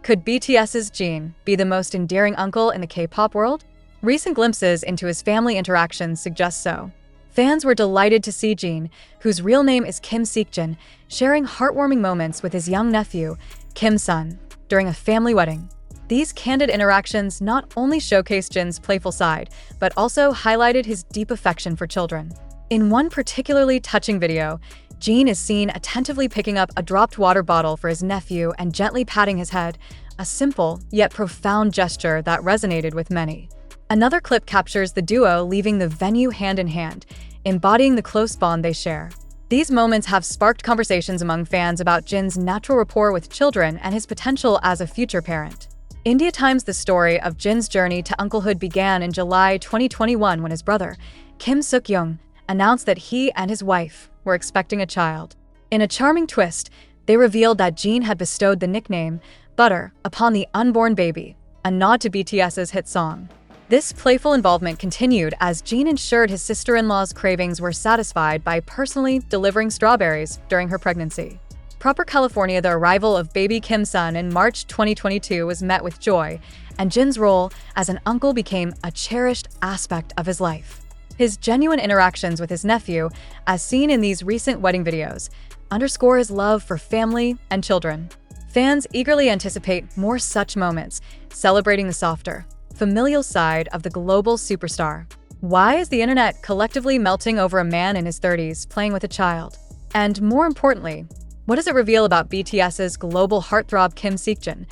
Could BTS's Jin be the most endearing uncle in the K-pop world? Recent glimpses into his family interactions suggest so. Fans were delighted to see Jin, whose real name is Kim Seokjin, sharing heartwarming moments with his young nephew, Kim's son, during a family wedding. These candid interactions not only showcased Jin's playful side, but also highlighted his deep affection for children. In one particularly touching video, Jin is seen attentively picking up a dropped water bottle for his nephew and gently patting his head, a simple yet profound gesture that resonated with many. Another clip captures the duo leaving the venue hand in hand, embodying the close bond they share. These moments have sparked conversations among fans about Jin's natural rapport with children and his potential as a future parent. India Times: The story of Jin's journey to unclehood began in July 2021 when his brother, Kim Seokjin, announced that he and his wife were expecting a child. In a charming twist, they revealed that Jin had bestowed the nickname Butter upon the unborn baby, a nod to BTS's hit song. This playful involvement continued as Jin ensured his sister-in-law's cravings were satisfied by personally delivering strawberries during her pregnancy. Proper California: The arrival of baby Kim's son in March 2022 was met with joy, and Jin's role as an uncle became a cherished aspect of his life. His genuine interactions with his nephew, as seen in these recent wedding videos, underscore his love for family and children. Fans eagerly anticipate more such moments, celebrating the softer, familial side of the global superstar. Why is the internet collectively melting over a man in his 30s playing with a child? And more importantly, what does it reveal about BTS's global heartthrob Kim Seokjin,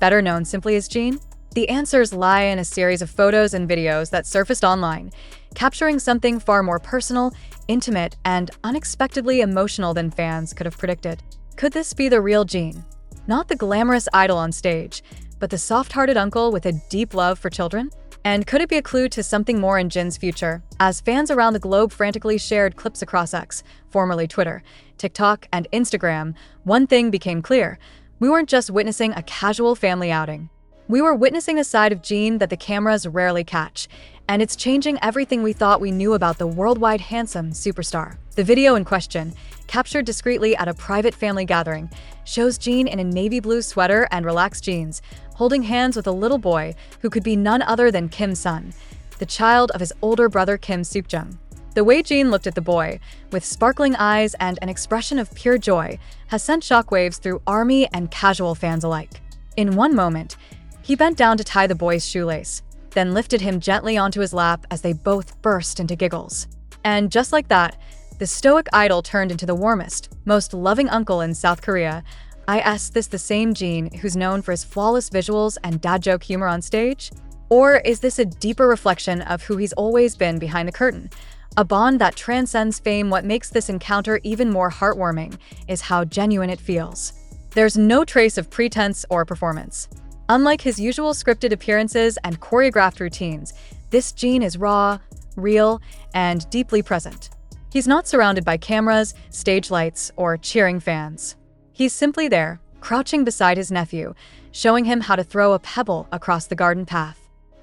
better known simply as Jin? The answers lie in a series of photos and videos that surfaced online, capturing something far more personal, intimate, and unexpectedly emotional than fans could have predicted. Could this be the real Jin? Not the glamorous idol on stage, but the soft-hearted uncle with a deep love for children? And could it be a clue to something more in Jin's future? As fans around the globe frantically shared clips across X, formerly Twitter, TikTok, and Instagram, one thing became clear: we weren't just witnessing a casual family outing. We were witnessing a side of Jin that the cameras rarely catch, and it's changing everything we thought we knew about the worldwide handsome superstar. The video in question, captured discreetly at a private family gathering, shows Jin in a navy blue sweater and relaxed jeans, holding hands with a little boy who could be none other than Kim's son, the child of his older brother Kim Seokjin. The way Jin looked at the boy, with sparkling eyes and an expression of pure joy, has sent shockwaves through ARMY and casual fans alike. In one moment, he bent down to tie the boy's shoelace, then lifted him gently onto his lap as they both burst into giggles. And just like that, the stoic idol turned into the warmest, most loving uncle in South Korea. Is this the same Jin who's known for his flawless visuals and dad joke humor on stage? Or is this a deeper reflection of who he's always been behind the curtain? A bond that transcends fame. What makes this encounter even more heartwarming is how genuine it feels. There's no trace of pretense or performance. Unlike his usual scripted appearances and choreographed routines, this Jin is raw, real, and deeply present. He's not surrounded by cameras, stage lights, or cheering fans. He's simply there, crouching beside his nephew, showing him how to throw a pebble across the garden path.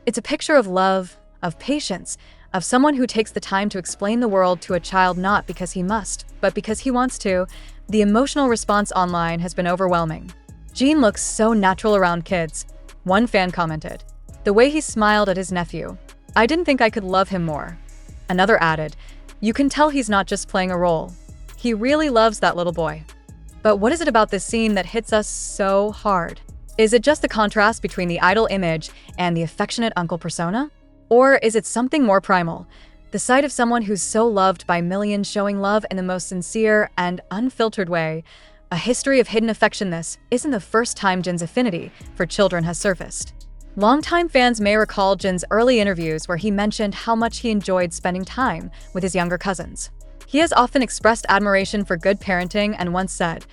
It's a picture of love, of patience, of someone who takes the time to explain the world to a child not because he must, but because he wants to. The emotional response online has been overwhelming. Jin looks so natural around kids. One fan commented, "The way he smiled at his nephew. I didn't think I could love him more." Another added, "You can tell he's not just playing a role. He really loves that little boy." But what is it about this scene that hits us so hard? Is it just the contrast between the idol image and the affectionate uncle persona? Or is it something more primal? The sight of someone who's so loved by millions showing love in the most sincere and unfiltered way. A history of hidden affection. This isn't the first time Jin's affinity for children has surfaced. Longtime fans may recall Jin's early interviews where he mentioned how much he enjoyed spending time with his younger cousins. He has often expressed admiration for good parenting and once said,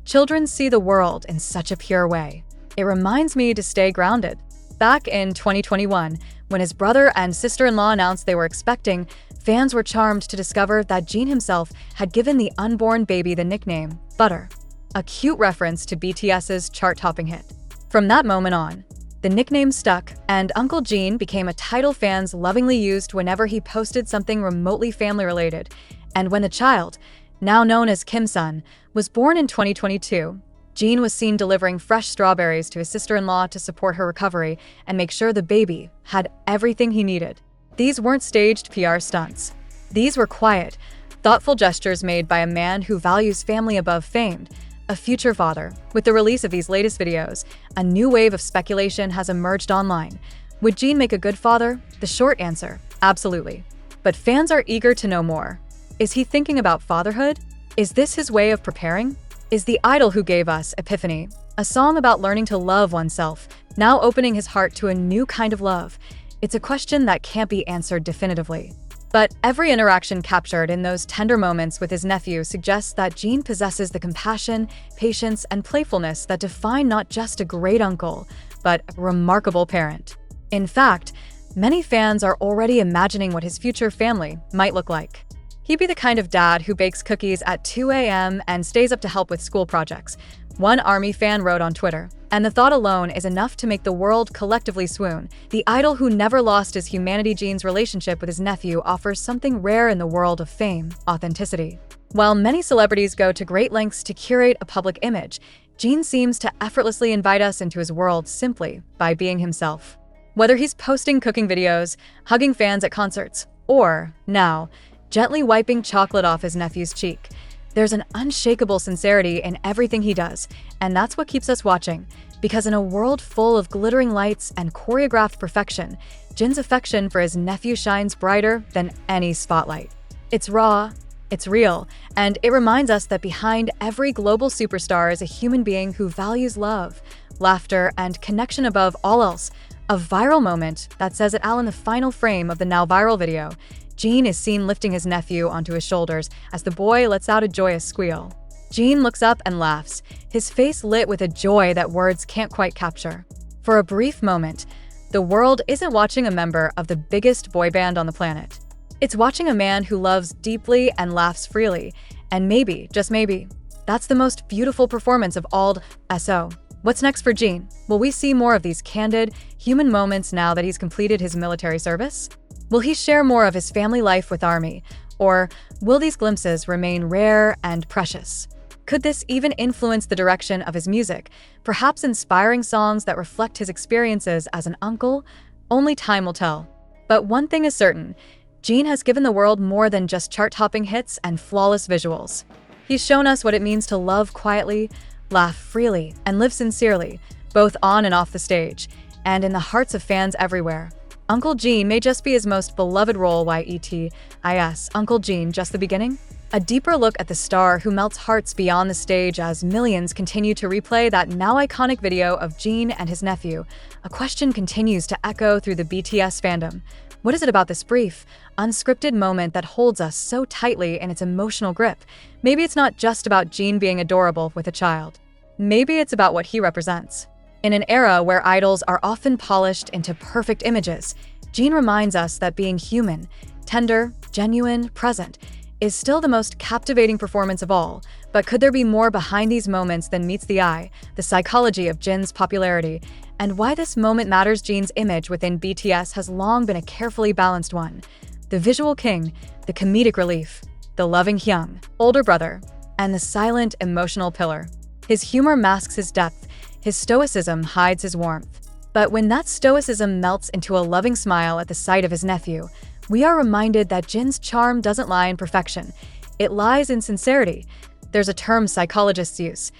"Children see the world in such a pure way. It reminds me to stay grounded." Back in 2021, when his brother and sister-in-law announced they were expecting, fans were charmed to discover that Jin himself had given the unborn baby the nickname Butter, a cute reference to BTS's chart-topping hit. From that moment on, the nickname stuck, and Uncle Jin became a title fans lovingly used whenever he posted something remotely family-related. And when the child, now known as Kim's son, was born in 2022, Jin was seen delivering fresh strawberries to his sister-in-law to support her recovery and make sure the baby had everything he needed. These weren't staged PR stunts. These were quiet, thoughtful gestures made by a man who values family above fame, a future father. With the release of these latest videos, a new wave of speculation has emerged online. Would Jin make a good father? The short answer, absolutely. But fans are eager to know more. Is he thinking about fatherhood? Is this his way of preparing? Is the idol who gave us Epiphany, a song about learning to love oneself, now opening his heart to a new kind of love? It's a question that can't be answered definitively. But every interaction captured in those tender moments with his nephew suggests that Jin possesses the compassion, patience, and playfulness that define not just a great uncle, but a remarkable parent. In fact, many fans are already imagining what his future family might look like. He'd be the kind of dad who bakes cookies at 2 a.m. and stays up to help with school projects, one ARMY fan wrote on Twitter. And the thought alone is enough to make the world collectively swoon. The idol who never lost his humanity. Jin's relationship with his nephew offers something rare in the world of fame: authenticity. While many celebrities go to great lengths to curate a public image, Jin seems to effortlessly invite us into his world simply by being himself. Whether he's posting cooking videos, hugging fans at concerts, or, now, gently wiping chocolate off his nephew's cheek, there's an unshakable sincerity in everything he does, and that's what keeps us watching. Because in a world full of glittering lights and choreographed perfection, Jin's affection for his nephew shines brighter than any spotlight. It's raw, it's real, and it reminds us that behind every global superstar is a human being who values love, laughter, and connection above all else. A viral moment that says it all in the final frame of the now viral video. Jin is seen lifting his nephew onto his shoulders as the boy lets out a joyous squeal. Jin looks up and laughs, his face lit with a joy that words can't quite capture. For a brief moment, the world isn't watching a member of the biggest boy band on the planet. It's watching a man who loves deeply and laughs freely, and maybe, just maybe, that's the most beautiful performance of all. So, what's next for Jin? Will we see more of these candid, human moments now that he's completed his military service? Will he share more of his family life with ARMY? Or will these glimpses remain rare and precious? Could this even influence the direction of his music, perhaps inspiring songs that reflect his experiences as an uncle? Only time will tell. But one thing is certain, Jin has given the world more than just chart-topping hits and flawless visuals. He's shown us what it means to love quietly, laugh freely, and live sincerely, both on and off the stage, and in the hearts of fans everywhere. Uncle Jin may just be his most beloved role. Is Uncle Jin just the beginning? A deeper look at the star who melts hearts beyond the stage as millions continue to replay that now iconic video of Jin and his nephew. A question continues to echo through the BTS fandom. What is it about this brief, unscripted moment that holds us so tightly in its emotional grip? Maybe it's not just about Jin being adorable with a child. Maybe it's about what he represents. In an era where idols are often polished into perfect images, Jin reminds us that being human, tender, genuine, present, is still the most captivating performance of all. But could there be more behind these moments than meets the eye? The psychology of Jin's popularity, and why this moment matters. Jin's image within BTS has long been a carefully balanced one. The visual king, the comedic relief, the loving young older brother, and the silent, emotional pillar. His humor masks his depth, his stoicism hides his warmth. But when that stoicism melts into a loving smile at the sight of his nephew, we are reminded that Jin's charm doesn't lie in perfection. It lies in sincerity. There's a term psychologists use: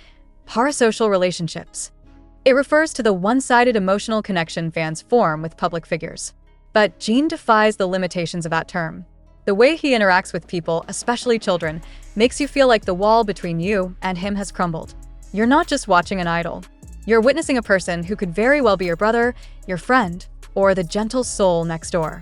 parasocial relationships. It refers to the one-sided emotional connection fans form with public figures. But Jin defies the limitations of that term. The way he interacts with people, especially children, makes you feel like the wall between you and him has crumbled. You're not just watching an idol. You're witnessing a person who could very well be your brother, your friend, or the gentle soul next door.